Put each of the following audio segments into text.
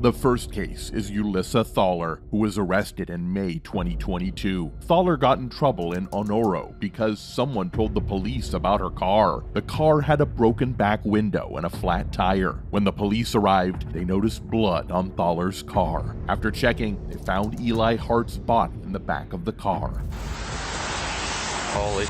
The first case is Yulissa Thaler, who was arrested in May 2022. Thaler got in trouble in Onnoro because someone told the police about her car. The car had a broken back window and a flat tire. When the police arrived, they noticed blood on Thaler's car. After checking, they found Eli Hart's body in the back of the car. Holy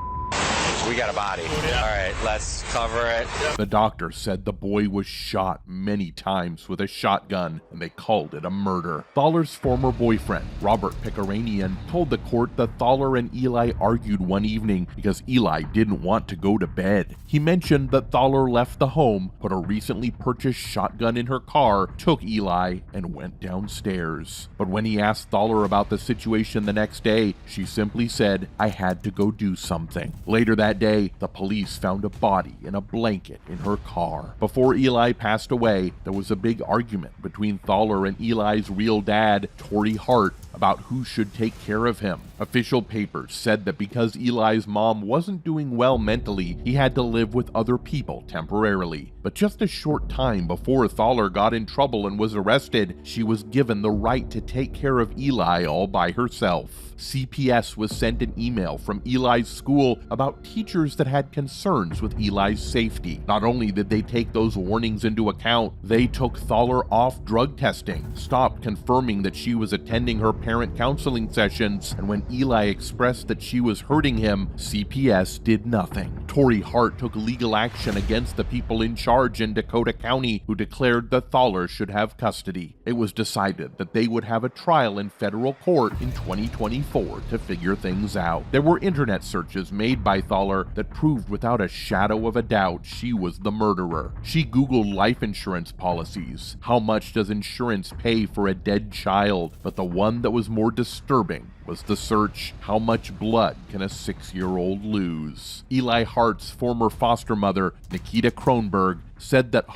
we got a body. All right, let's cover it. The doctor said the boy was shot many times with a shotgun, and they called it a murder. Thaler's former boyfriend, Robert Picaranian, told the court that Thaler and Eli argued one evening because Eli didn't want to go to bed. He mentioned that Thaler left the home, put a recently purchased shotgun in her car, took Eli, and went downstairs. But when he asked Thaler about the situation the next day, she simply said, "I had to go do something." Later that day, the police found a body in a blanket in her car. Before Eli passed away, there was a big argument between Thaler and Eli's real dad, Torrey Hart, about who should take care of him. Official papers said that because Eli's mom wasn't doing well mentally, he had to live with other people temporarily. But just a short time before Thaler got in trouble and was arrested, she was given the right to take care of Eli all by herself. CPS was sent an email from Eli's school about teachers that had concerns with Eli's safety. Not only did they take those warnings into account, they took Thaler off drug testing, stopped confirming that she was attending her parent counseling sessions, and when Eli expressed that she was hurting him, CPS did nothing. Torrey Hart took legal action against the people in charge in Dakota County who declared that Thaler should have custody. It was decided that they would have a trial in federal court in 2024 to figure things out. There were internet searches made by Thaler that proved without a shadow of a doubt she was the murderer. She Googled life insurance policies. How much does insurance pay for a dead child? But the one that was more disturbing was the search, how much blood can a 6-year-old lose? Eli Hart's former foster mother, Nikita Kronberg, said that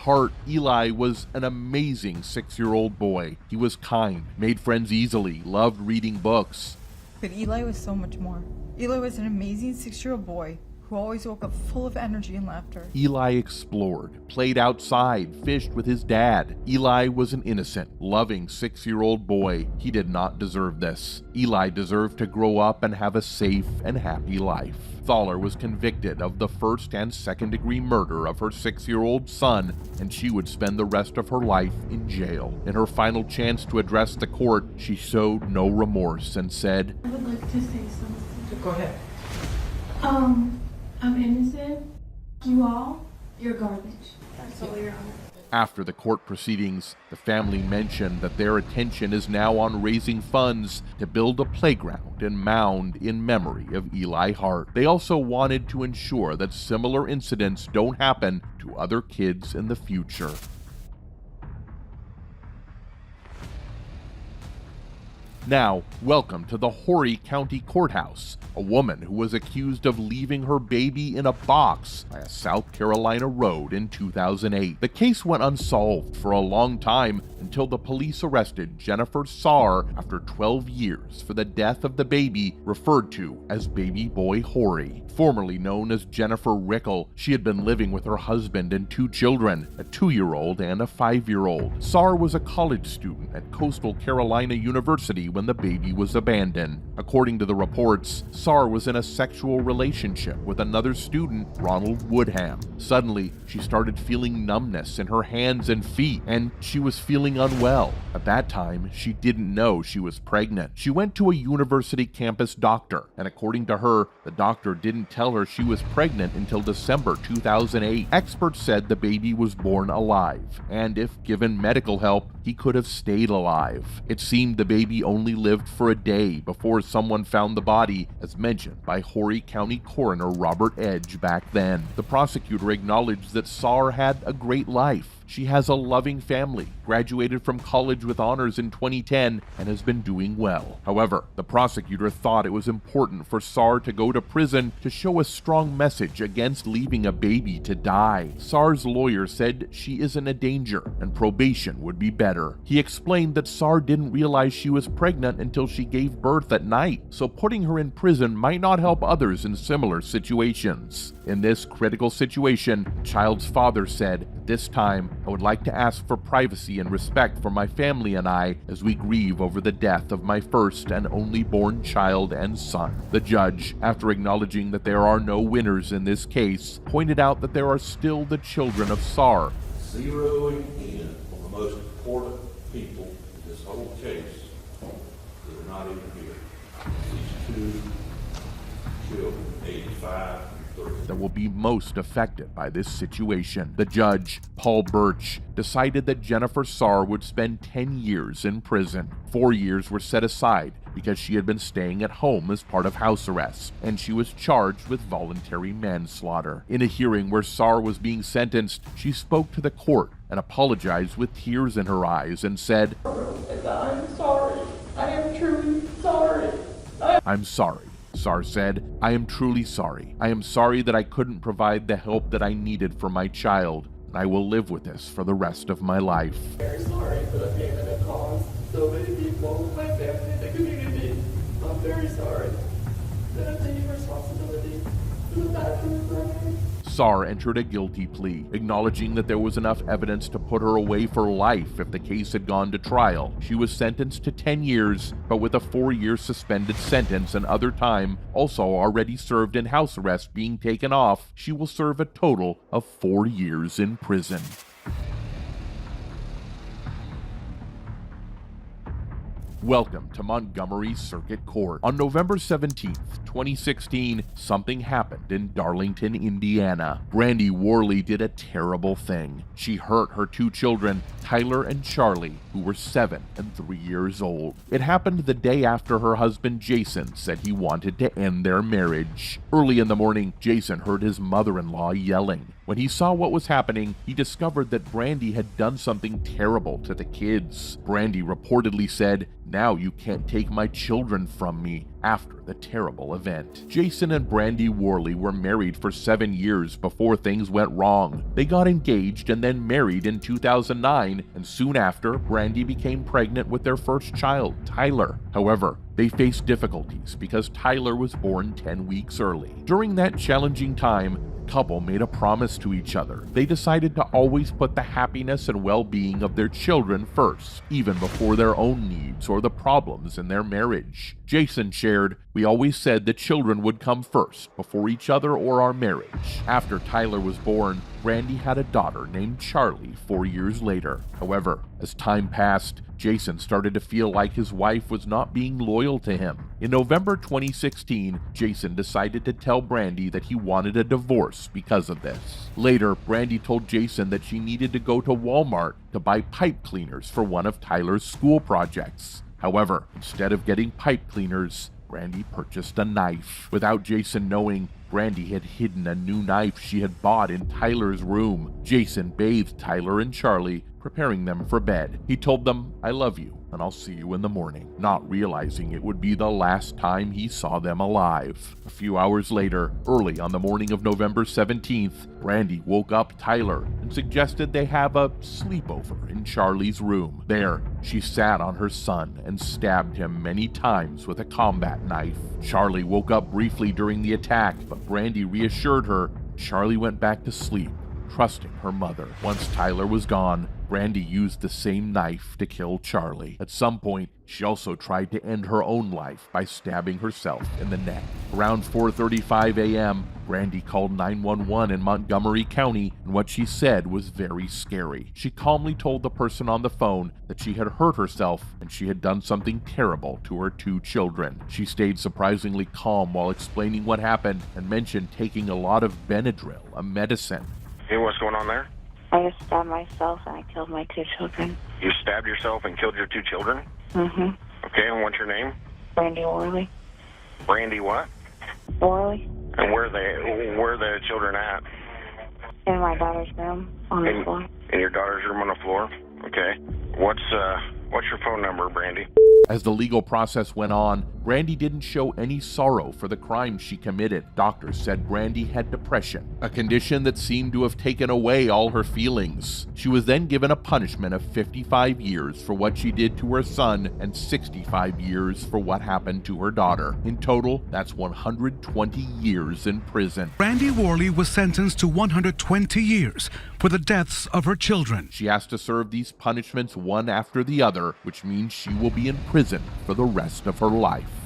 Eli was an amazing 6-year-old boy. He was kind, made friends easily, loved reading books. But Eli was so much more. Eli was an amazing 6-year-old boy who always woke up full of energy and laughter. Eli explored, played outside, fished with his dad. Eli was an innocent, loving 6-year-old boy. He did not deserve this. Eli deserved to grow up and have a safe and happy life. Thaler was convicted of the first and second-degree murder of her 6-year-old son, and she would spend the rest of her life in jail. In her final chance to address the court, she showed no remorse and said, "I would like to say something. Go ahead. I'm innocent. You all, you're garbage. That's all, Your Honor." After the court proceedings, the family mentioned that their attention is now on raising funds to build a playground and mound in memory of Eli Hart. They also wanted to ensure that similar incidents don't happen to other kids in the future. Now, welcome to the Horry County Courthouse, a woman who was accused of leaving her baby in a box by a South Carolina road in 2008. The case went unsolved for a long time until the police arrested Jennifer Saar after 12 years for the death of the baby referred to as baby boy Horry. Formerly known as Jennifer Rickle, she had been living with her husband and 2 children, a 2-year-old and a 5-year-old. Saar was a college student at Coastal Carolina University when the baby was abandoned. According to the reports, Saar was in a sexual relationship with another student, Ronald Woodham. Suddenly, she started feeling numbness in her hands and feet, and she was feeling unwell. At that time, she didn't know she was pregnant. She went to a university campus doctor, and according to her, the doctor didn't tell her she was pregnant until December 2008. Experts said the baby was born alive, and if given medical help, he could have stayed alive. It seemed the baby only lived for a day before someone found the body, as mentioned by Horry County Coroner Robert Edge back then. The prosecutor acknowledged that Saar had a great life. She has a loving family, graduated from college with honors in 2010, and has been doing well. However, the prosecutor thought it was important for Saar to go to prison to show a strong message against leaving a baby to die. Saar's lawyer said she isn't a danger and probation would be better. He explained that Saar didn't realize she was pregnant until she gave birth at night, so putting her in prison might not help others in similar situations. In this critical situation, the child's father said, "This time, I would like to ask for privacy and respect for my family and I as we grieve over the death of my first and only born child and son. The judge, after acknowledging that there are no winners in this case, pointed out that there are still the children of Sar. Zeroing in on the most important people in this whole case that are not even here. These two children, 85 and 30. That will be most affected by this situation. The judge, Paul Birch, decided that Jennifer Sar would spend 10 years in prison. 4 years were set aside because she had been staying at home as part of house arrest, and she was charged with voluntary manslaughter. In a hearing where Sar was being sentenced, she spoke to the court and apologized with tears in her eyes and said, I'm sorry. I am truly sorry. I'm sorry. Sar said, I am truly sorry. I am sorry that I couldn't provide the help that I needed for my child, and I will live with this for the rest of my life. Very sorry for the pain that it caused so many people, my family, and the community. I'm very sorry. And I'm taking responsibility for the bad things that I made. Sar entered a guilty plea, acknowledging that there was enough evidence to put her away for life if the case had gone to trial. She was sentenced to 10 years, but with a 4-year suspended sentence and other time also already served in house arrest being taken off, she will serve a total of 4 years in prison. Welcome to Montgomery Circuit Court. On November 17th, 2016, something happened in Darlington, Indiana. Brandy Worley did a terrible thing. She hurt her 2 children, Tyler and Charlie, who were 7 and 3 years old. It happened the day after her husband Jason said he wanted to end their marriage. Early in the morning, Jason heard his mother-in-law yelling. When he saw what was happening, he discovered that Brandy had done something terrible to the kids. Brandy reportedly said, "Now you can't take my children from me," after the terrible event. Jason and Brandy Worley were married for 7 years before things went wrong. They got engaged and then married in 2009, and soon after, Brandy became pregnant with their first child, Tyler. However, they faced difficulties because Tyler was born 10 weeks early. During that challenging time, the couple made a promise to each other. They decided to always put the happiness and well-being of their children first, even before their own needs or the problems in their marriage. Jason shared, "We always said the children would come first, before each other or our marriage." After Tyler was born, Brandy had a daughter named Charlie 4 years later. However, as time passed, Jason started to feel like his wife was not being loyal to him. In November 2016, Jason decided to tell Brandy that he wanted a divorce because of this. Later, Brandy told Jason that she needed to go to Walmart to buy pipe cleaners for one of Tyler's school projects. However, instead of getting pipe cleaners, Brandy purchased a knife. Without Jason knowing, Brandy had hidden a new knife she had bought in Tyler's room. Jason bathed Tyler and Charlie, preparing them for bed. He told them, "I love you, and I'll see you in the morning," not realizing it would be the last time he saw them alive. A few hours later, early on the morning of November 17th, Brandy woke up Tyler and suggested they have a sleepover in Charlie's room. There, she sat on her son and stabbed him many times with a combat knife. Charlie woke up briefly during the attack, but Brandy reassured her. Charlie went back to sleep, trusting her mother. Once Tyler was gone, Brandy used the same knife to kill Charlie. At some point, she also tried to end her own life by stabbing herself in the neck. Around 4:35 a.m., Brandy called 911 in Montgomery County, and what she said was very scary. She calmly told the person on the phone that she had hurt herself and she had done something terrible to her 2 children. She stayed surprisingly calm while explaining what happened and mentioned taking a lot of Benadryl, a medicine. Hey, what's going on there? I just stabbed myself and I killed my 2 children. You stabbed yourself and killed your 2 children? Mm-hmm. Okay, and what's your name? Brandy Worley. Brandy what? Worley. And where are the children at? In my daughter's room on the floor. In your daughter's room on the floor? Okay. What's What's your phone number, Brandy? As the legal process went on, Brandy didn't show any sorrow for the crimes she committed. Doctors said Brandy had depression, a condition that seemed to have taken away all her feelings. She was then given a punishment of 55 years for what she did to her son and 65 years for what happened to her daughter. In total, that's 120 years in prison. Brandy Worley was sentenced to 120 years for the deaths of her children. She has to serve these punishments one after the other, which means she will be in prison for the rest of her life.